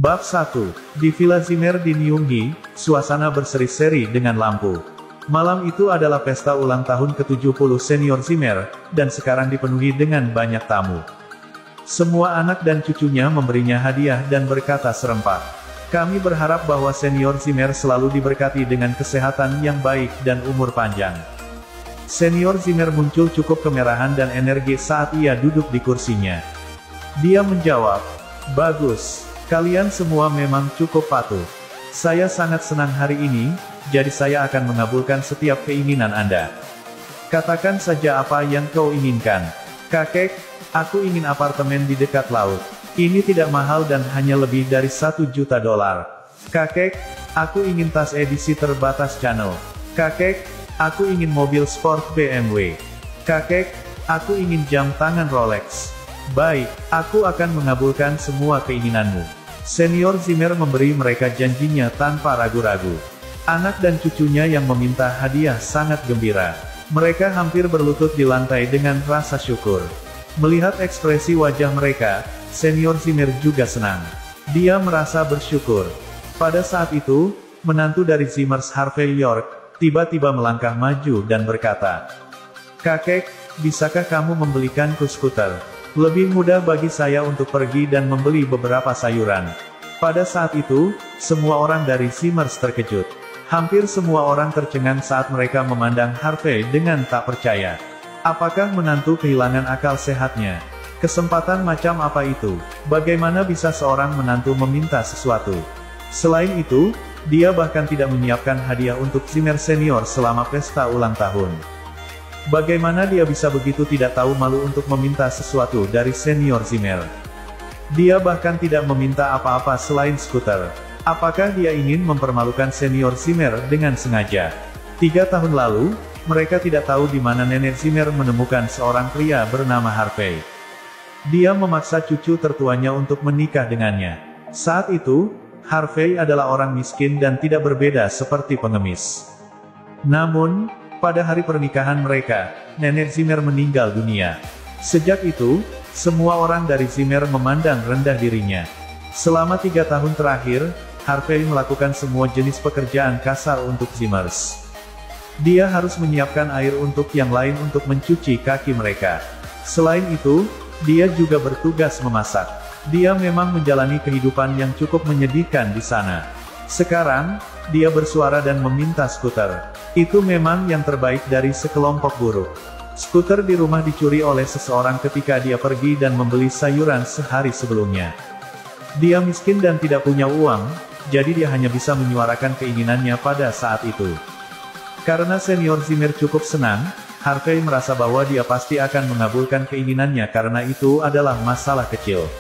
Bab 1. Di Villa Zimmer di Nyunggi, suasana berseri-seri dengan lampu. Malam itu adalah pesta ulang tahun ke-70 senior Zimmer, dan sekarang dipenuhi dengan banyak tamu. Semua anak dan cucunya memberinya hadiah dan berkata serempak, "Kami berharap bahwa senior Zimmer selalu diberkati dengan kesehatan yang baik dan umur panjang." Senior Zimmer muncul cukup kemerahan dan energi saat ia duduk di kursinya. Dia menjawab, "Bagus. Kalian semua memang cukup patuh. Saya sangat senang hari ini, jadi saya akan mengabulkan setiap keinginan Anda. Katakan saja apa yang kau inginkan." "Kakek, aku ingin apartemen di dekat laut. Ini tidak mahal dan hanya lebih dari $1 juta. Kakek, aku ingin tas edisi terbatas Chanel. Kakek, aku ingin mobil sport BMW. Kakek, aku ingin jam tangan Rolex." "Baik, aku akan mengabulkan semua keinginanmu." Senior Zimmer memberi mereka janjinya tanpa ragu-ragu. Anak dan cucunya yang meminta hadiah sangat gembira. Mereka hampir berlutut di lantai dengan rasa syukur. Melihat ekspresi wajah mereka, Senior Zimmer juga senang. Dia merasa bersyukur. Pada saat itu, menantu dari Zimmer, Harvey York, tiba-tiba melangkah maju dan berkata, "Kakek, bisakah kamu membelikanku skuter? Lebih mudah bagi saya untuk pergi dan membeli beberapa sayuran." Pada saat itu, semua orang dari Zimmer terkejut. Hampir semua orang tercengang saat mereka memandang Harvey dengan tak percaya. Apakah menantu kehilangan akal sehatnya? Kesempatan macam apa itu? Bagaimana bisa seorang menantu meminta sesuatu? Selain itu, dia bahkan tidak menyiapkan hadiah untuk Zimmer senior selama pesta ulang tahun. Bagaimana dia bisa begitu tidak tahu malu untuk meminta sesuatu dari senior Zimmer? Dia bahkan tidak meminta apa-apa selain skuter. Apakah dia ingin mempermalukan senior Zimmer dengan sengaja? 3 tahun lalu, mereka tidak tahu di mana nenek Zimmer menemukan seorang pria bernama Harvey. Dia memaksa cucu tertuanya untuk menikah dengannya. Saat itu, Harvey adalah orang miskin dan tidak berbeda seperti pengemis. Namun, pada hari pernikahan mereka, nenek Zimmer meninggal dunia. Sejak itu, semua orang dari Zimmer memandang rendah dirinya. Selama 3 tahun terakhir, Harvey melakukan semua jenis pekerjaan kasar untuk Zimmer. Dia harus menyiapkan air untuk yang lain untuk mencuci kaki mereka. Selain itu, dia juga bertugas memasak. Dia memang menjalani kehidupan yang cukup menyedihkan di sana. Sekarang, dia bersuara dan meminta skuter. Itu memang yang terbaik dari sekelompok buruh. Skuter di rumah dicuri oleh seseorang ketika dia pergi dan membeli sayuran sehari sebelumnya. Dia miskin dan tidak punya uang, jadi dia hanya bisa menyuarakan keinginannya pada saat itu. Karena senior Zimmer cukup senang, Harvey merasa bahwa dia pasti akan mengabulkan keinginannya karena itu adalah masalah kecil.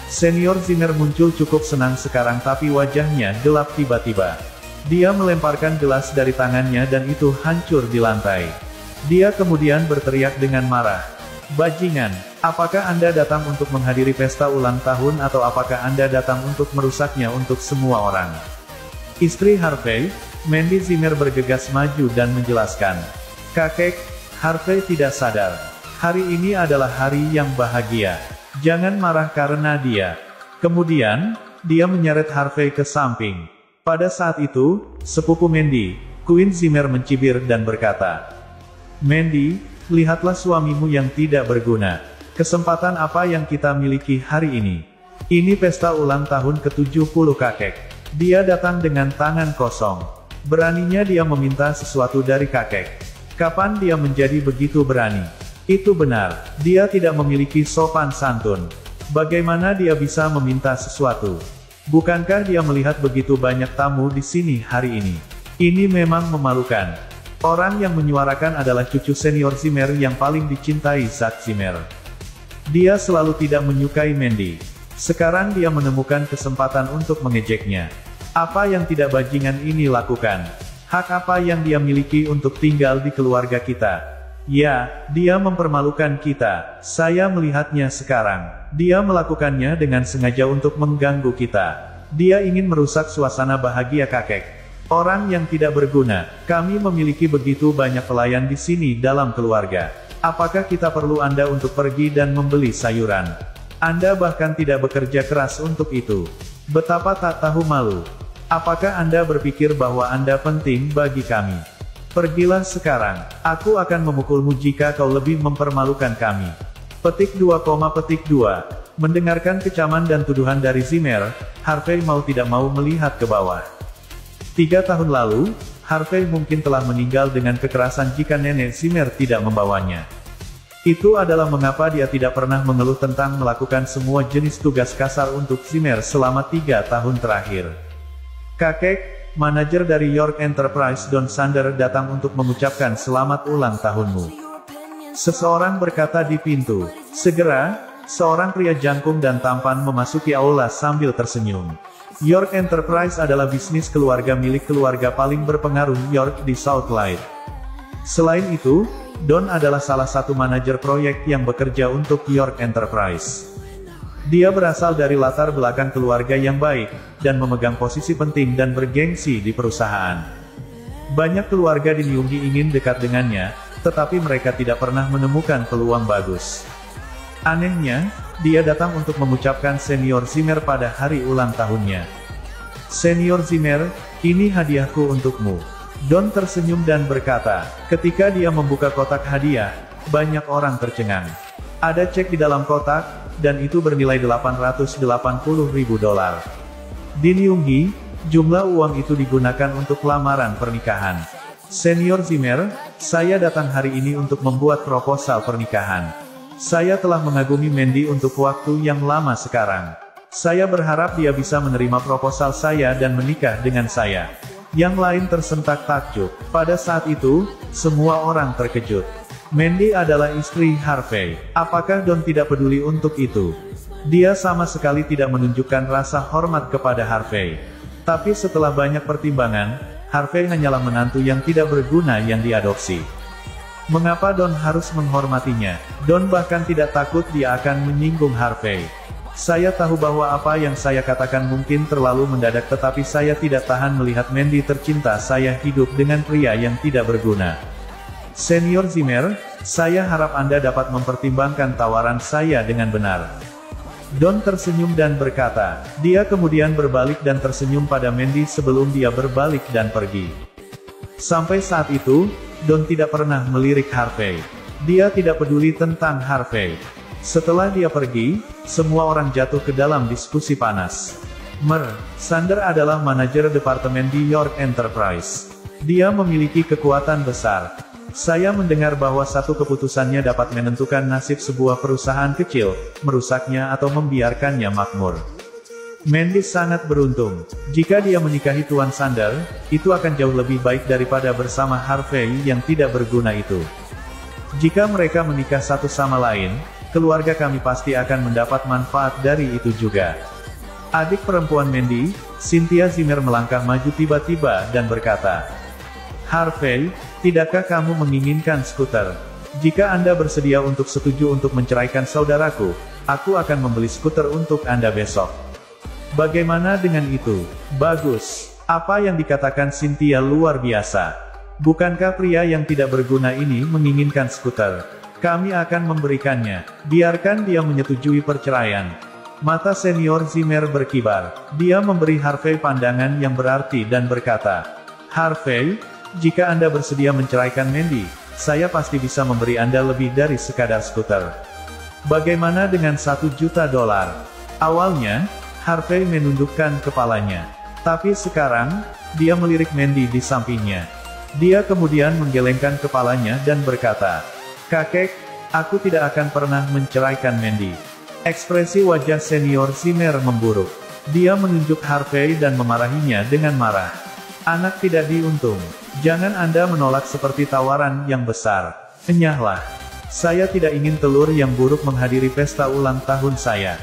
Senior Zimmer muncul cukup senang sekarang tapi wajahnya gelap tiba-tiba. Dia melemparkan gelas dari tangannya dan itu hancur di lantai. Dia kemudian berteriak dengan marah, "Bajingan, apakah Anda datang untuk menghadiri pesta ulang tahun atau apakah Anda datang untuk merusaknya untuk semua orang?" Istri Harvey, Mandy Zimmer bergegas maju dan menjelaskan, "Kakek, Harvey tidak sadar. Hari ini adalah hari yang bahagia. Jangan marah karena dia." Kemudian, dia menyeret Harvey ke samping. Pada saat itu, sepupu Mandy, Queen Zimmer mencibir dan berkata, "Mandy, lihatlah suamimu yang tidak berguna. Kesempatan apa yang kita miliki hari ini? Ini pesta ulang tahun ke-70 kakek. Dia datang dengan tangan kosong. Beraninya dia meminta sesuatu dari kakek. Kapan dia menjadi begitu berani? Itu benar, dia tidak memiliki sopan santun. Bagaimana dia bisa meminta sesuatu? Bukankah dia melihat begitu banyak tamu di sini hari ini? Ini memang memalukan." Orang yang menyuarakan adalah cucu senior Zimmer yang paling dicintai Zack Zimmer. Dia selalu tidak menyukai Mandy. Sekarang dia menemukan kesempatan untuk mengejeknya. Apa yang tidak bajingan ini lakukan? Hak apa yang dia miliki untuk tinggal di keluarga kita? Ya, dia mempermalukan kita. Saya melihatnya sekarang. Dia melakukannya dengan sengaja untuk mengganggu kita. Dia ingin merusak suasana bahagia kakek. Orang yang tidak berguna. Kami memiliki begitu banyak pelayan di sini dalam keluarga. Apakah kita perlu Anda untuk pergi dan membeli sayuran? Anda bahkan tidak bekerja keras untuk itu. Betapa tak tahu malu. Apakah Anda berpikir bahwa Anda penting bagi kami? Pergilah sekarang. Aku akan memukulmu jika kau lebih mempermalukan kami. Petik 2, petik 2. Mendengarkan kecaman dan tuduhan dari Zimmer, Harvey mau tidak mau melihat ke bawah. 3 tahun lalu, Harvey mungkin telah meninggal dengan kekerasan jika nenek Zimmer tidak membawanya. Itu adalah mengapa dia tidak pernah mengeluh tentang melakukan semua jenis tugas kasar untuk Zimmer selama 3 tahun terakhir. Kakek, manajer dari York Enterprise Don Sander datang untuk mengucapkan selamat ulang tahunmu. Seseorang berkata di pintu. Segera, seorang pria jangkung dan tampan memasuki aula sambil tersenyum. York Enterprise adalah bisnis keluarga milik keluarga paling berpengaruh York di South Clyde. Selain itu, Don adalah salah satu manajer proyek yang bekerja untuk York Enterprise. Dia berasal dari latar belakang keluarga yang baik, dan memegang posisi penting dan bergengsi di perusahaan. Banyak keluarga di Nyunggi ingin dekat dengannya, tetapi mereka tidak pernah menemukan peluang bagus. Anehnya, dia datang untuk mengucapkan Senior Zimmer pada hari ulang tahunnya. Senior Zimmer, ini hadiahku untukmu. Don tersenyum dan berkata, ketika dia membuka kotak hadiah, banyak orang tercengang. Ada cek di dalam kotak, dan itu bernilai $880.000. Di Nyunggi, jumlah uang itu digunakan untuk lamaran pernikahan. Senior Zimmer, saya datang hari ini untuk membuat proposal pernikahan. Saya telah mengagumi Mandy untuk waktu yang lama sekarang. Saya berharap dia bisa menerima proposal saya dan menikah dengan saya. Yang lain tersentak takjub. Pada saat itu, semua orang terkejut. Mandy adalah istri Harvey. Apakah Don tidak peduli untuk itu? Dia sama sekali tidak menunjukkan rasa hormat kepada Harvey. Tapi setelah banyak pertimbangan, Harvey hanyalah menantu yang tidak berguna yang diadopsi. Mengapa Don harus menghormatinya? Don bahkan tidak takut dia akan menyinggung Harvey. Saya tahu bahwa apa yang saya katakan mungkin terlalu mendadak, tetapi saya tidak tahan melihat Mandy tercinta saya hidup dengan pria yang tidak berguna. Senior Zimmer, saya harap Anda dapat mempertimbangkan tawaran saya dengan benar. Don tersenyum dan berkata, dia kemudian berbalik dan tersenyum pada Mandy sebelum dia berbalik dan pergi. Sampai saat itu, Don tidak pernah melirik Harvey. Dia tidak peduli tentang Harvey. Setelah dia pergi, semua orang jatuh ke dalam diskusi panas. Sander adalah manajer departemen di York Enterprise. Dia memiliki kekuatan besar. Saya mendengar bahwa satu keputusannya dapat menentukan nasib sebuah perusahaan kecil, merusaknya atau membiarkannya makmur. Mandy sangat beruntung. Jika dia menikahi Tuan Sander, itu akan jauh lebih baik daripada bersama Harvey yang tidak berguna itu. Jika mereka menikah satu sama lain, keluarga kami pasti akan mendapat manfaat dari itu juga. Adik perempuan Mandy, Cynthia Zimmer melangkah maju tiba-tiba dan berkata, Harvey, tidakkah kamu menginginkan skuter? Jika Anda bersedia untuk setuju untuk menceraikan saudaraku, aku akan membeli skuter untuk Anda besok. Bagaimana dengan itu? Bagus. Apa yang dikatakan Cynthia luar biasa. Bukankah pria yang tidak berguna ini menginginkan skuter? Kami akan memberikannya. Biarkan dia menyetujui perceraian. Mata Senior Zimmer berkibar. Dia memberi Harvey pandangan yang berarti dan berkata, Harvey, jika Anda bersedia menceraikan Mandy, saya pasti bisa memberi Anda lebih dari sekadar skuter. Bagaimana dengan $1 juta? Awalnya, Harvey menundukkan kepalanya. Tapi sekarang, dia melirik Mandy di sampingnya. Dia kemudian menggelengkan kepalanya dan berkata, Kakek, aku tidak akan pernah menceraikan Mandy. Ekspresi wajah Senior Zimmer memburuk. Dia menunjuk Harvey dan memarahinya dengan marah. Anak tidak diuntung. Jangan Anda menolak seperti tawaran yang besar. Enyahlah. Saya tidak ingin telur yang buruk menghadiri pesta ulang tahun saya.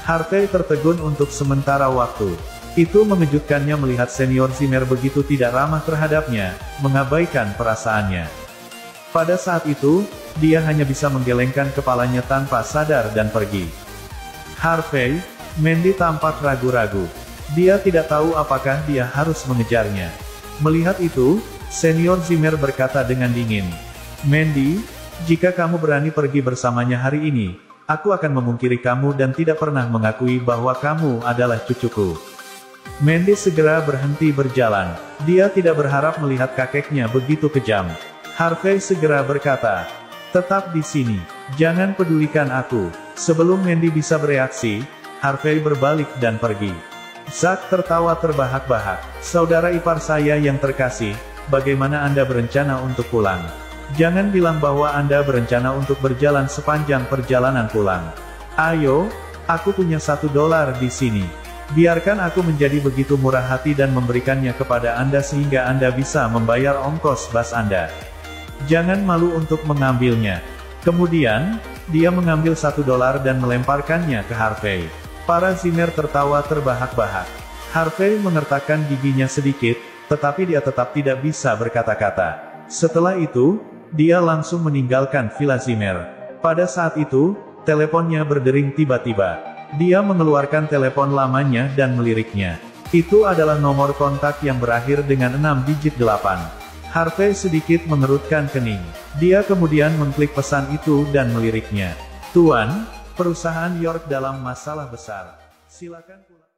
Harvey tertegun untuk sementara waktu. Itu mengejutkannya melihat Senior Zimmer begitu tidak ramah terhadapnya, mengabaikan perasaannya. Pada saat itu, dia hanya bisa menggelengkan kepalanya tanpa sadar dan pergi. Harvey, Mandy tampak ragu-ragu. Dia tidak tahu apakah dia harus mengejarnya. Melihat itu, Senior Zimmer berkata dengan dingin, Mandy, jika kamu berani pergi bersamanya hari ini, aku akan memungkiri kamu dan tidak pernah mengakui bahwa kamu adalah cucuku. Mandy segera berhenti berjalan. Dia tidak berharap melihat kakeknya begitu kejam. Harvey segera berkata, "Tetap di sini. Jangan pedulikan aku." Sebelum Mandy bisa bereaksi, Harvey berbalik dan pergi. Zack tertawa terbahak-bahak. "Saudara ipar saya yang terkasih, bagaimana Anda berencana untuk pulang? Jangan bilang bahwa Anda berencana untuk berjalan sepanjang perjalanan pulang. Ayo, aku punya $1 di sini. Biarkan aku menjadi begitu murah hati dan memberikannya kepada Anda sehingga Anda bisa membayar ongkos bas Anda. Jangan malu untuk mengambilnya." Kemudian, dia mengambil $1 dan melemparkannya ke Harvey. Para Zimmer tertawa terbahak-bahak. Harvey mengertakkan giginya sedikit, tetapi dia tetap tidak bisa berkata-kata. Setelah itu, dia langsung meninggalkan Villa Zimmer. Pada saat itu, teleponnya berdering tiba-tiba. Dia mengeluarkan telepon lamanya dan meliriknya. Itu adalah nomor kontak yang berakhir dengan 6 digit 8. Harvey sedikit mengerutkan kening. Dia kemudian mengklik pesan itu dan meliriknya. "Tuan, perusahaan York dalam masalah besar. Silakan pulang."